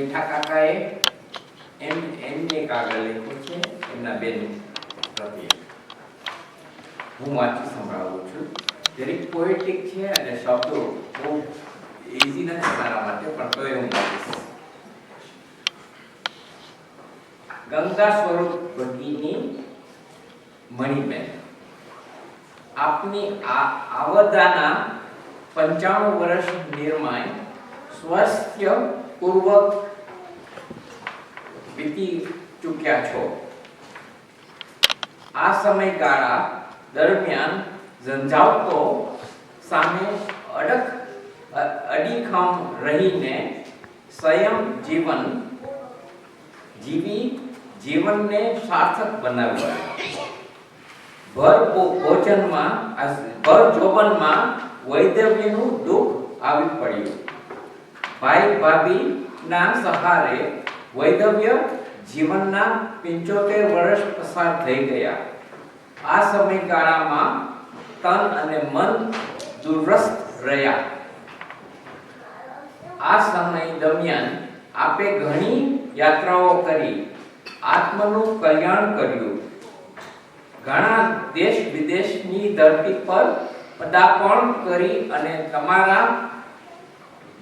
જેઠા કાકાએ એમને કાગળ લખ્યું છે એમના બેન પ્રત્યે. હું વાંચી સંભળાવું છું. જરીક પોએટિક છે અને શબ્દો બહુ ઈઝી નથી મારા માટે, પણ તોય હું વાંચીશ. ગંગા સ્વરૂપ ભગીની મણિબેન, આપની આવદાના 95 વર્ષ નિર્માય સ્વાસ્થ્ય પૂર્વક વીતી ચૂક્યા છો. આ સમયગાળા દરમિયાન ઝંઝાવતો સામે અડીખમ રહીને સંયમ જીવન જીવી જીવનને સાર્થક બનાવ્યું. ભર જોબનમાં વૈધવ્યનું દુઃખ આવી પડ્યું. ભાઈ ભાભીના સહારે વૈધવ્ય જીવનના 75 વર્ષ પસાર થઈ ગયા. આ સમયગાળામાં તન અને મન દુર્વસ્ત રહ્યા. આ સમય દરમિયાન આપે ઘણી યાત્રાઓ કરી, આત્મનું કલ્યાણ કર્યું. ઘણા દેશ વિદેશની ધરતી પર પદાર્પણ કરી અને તમારા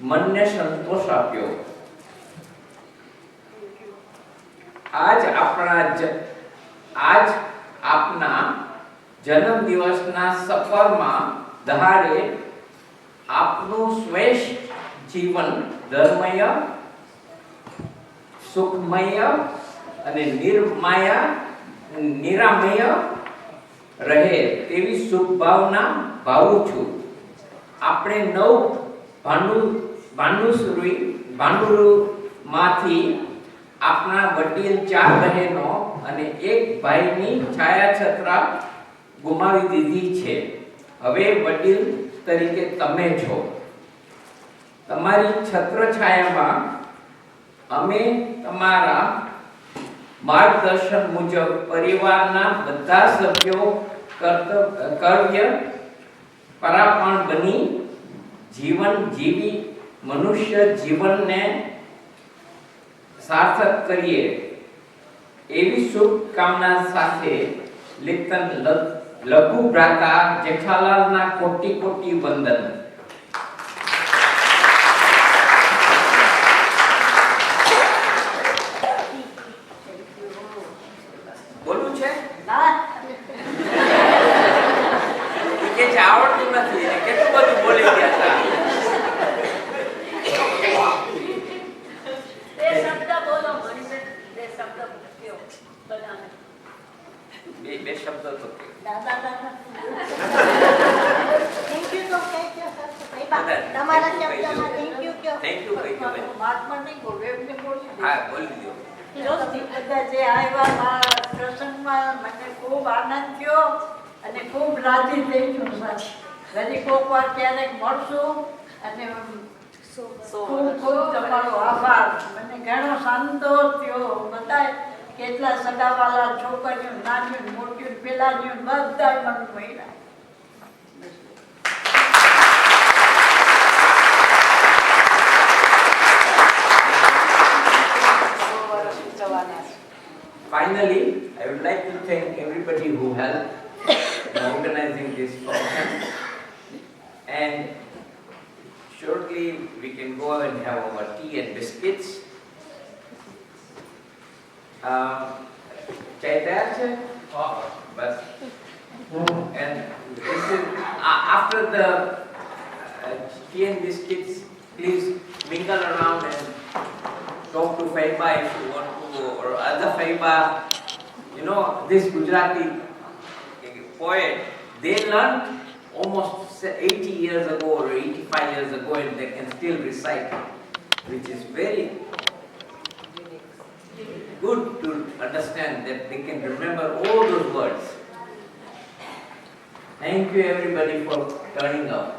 મનને સંતોષ આપ્યો. આજ આપના જન્મદિવસના સફરમાં દહાડે આપનું શ્રેષ્ઠ જીવન ધર્મમય, સુખમય અને નિરામય રહે તેવી શુભ ભાવના ભાવું છું. આપણે 9 ભાંડુરમાંથી આપના વડીલ 4 બહેનો અને 1 ભાઈની છાયાછત્રા ગુમાવી દીધી છે. હવે વડીલ તરીકે તમે છો. તમારી છત્રછાયામાં અમે તમારા માર્ગદર્શન મુજબ પરિવારના બધા સભ્યો કર્તવ્ય પરાપણ બની જીવન જીવી મનુષ્ય જીવનને સાર્થક કરીએ એવી શુભકામના સાથે લેખન લઘુ ભ્રાતા જેઠાલાલના કોટી કોટી વંદન. બોલવું છે કે આવડતું નથી, કેટલું બધું બોલી ગયા હતા. બે શબ્દ તો થેન્ક યુ તો કહેજો તમારા શબ્દમાં થેન્ક યુ કહો. થેન્ક યુ કહી દો. મહાત્મા નહીં બોલે એમને બોલી દે. હા, બોલી દો. બધા જે આવ્યા પ્રસંગમાં મને ખૂબ આનંદ થયો અને ખૂબ રાજી થઈ છું. ઘણી કોક વાર ક્યારેક મળશું અને ખૂબ ખૂબ તમારો આભાર. મને ઘણો સંતોષ થયો. બધા કેટલા સગાવાલા છોકરીઓ નાની મોટી પેલાની બધા મન મળ્યા. Finally, I would like to thank everybody who helped in organizing this function. And shortly we can go and have our tea and biscuits. Chai tayar chhe? Bas. And this is, after the tea and biscuits, please mingle around and talk to Faiba if you want to, or other Faiba. You know, this Gujarati poet, they learned almost 80 years ago or 85 years ago, and they can still recite, which is very good to understand that they can remember all those words. Thank you everybody for turning up.